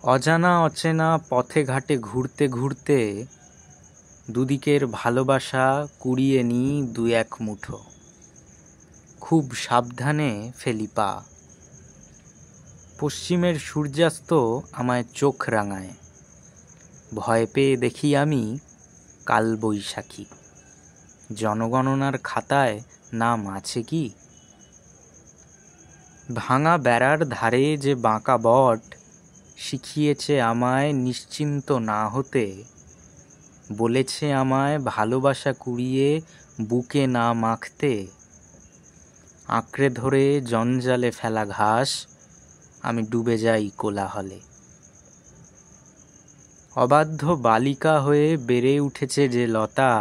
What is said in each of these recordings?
অজানা অচেনা পথে ঘাটে ঘুরতে ঘুরতে দুদিকের ভালোবাসা কুড়িয়ে নিই দু এক মুঠো, খুব সাবধানে ফেলি পা। পশ্চিমের সূর্যাস্ত আমায় চোখ রাঙায়, ভয় পেয়ে দেখি আমি কালবৈশাখী। জনগণনার খাতায় নাম আছে কি? ভাঙা বেড়ার ধারে যে বাঁকা বট শিখিয়েছে আমায় নিশ্চিন্ত না হতে, বলেছে আমায় ভালোবাসা কুড়িয়ে বুকে না মাখতে। আঁকড়ে ধরে জঞ্জালে ফেলা ঘাস আমি ডুবে যাই কোলাহলে। অবাধ্য বালিকা হয়ে বেড়ে উঠেছে যে লতা,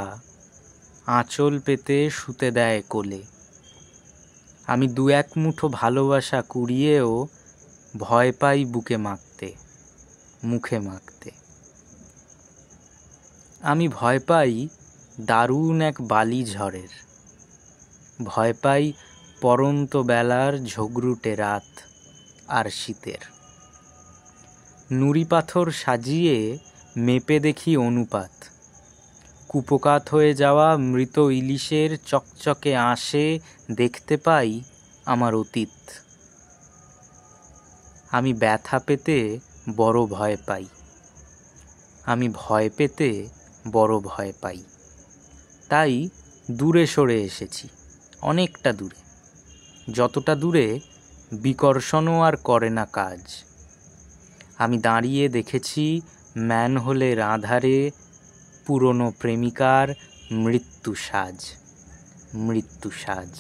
আঁচল পেতে শুতে দেয় কোলে। আমি দু এক মুঠো ভালোবাসা কুড়িয়েও ভয় পাই বুকে মাখতে, মুখে মাখতে। আমি ভয় পাই দারুণ এক বালি ঝড়ের, ভয় পাই পরন্ত বেলার ঝগড়ুটে রাত আর শীতের। নুড়ি পাথর সাজিয়ে মেপে দেখি অনুপাত, কুপোকাত হয়ে যাওয়া মৃত ইলিশের চকচকে আঁশে দেখতে পাই আমার অতীত। আমি ব্যথা পেতে বড় ভয় পাই, আমি ভয় পেতে বড় ভয় পাই। তাই দূরে সরে এসেছি, অনেকটা দূরে, যতটা দূরে বিকর্ষণও আর করে না কাজ। আমি দাঁড়িয়ে দেখেছি ম্যানহোলের আধারে পুরনো প্রেমিকার মৃত্যু সাজ, মৃত্যু সাজ।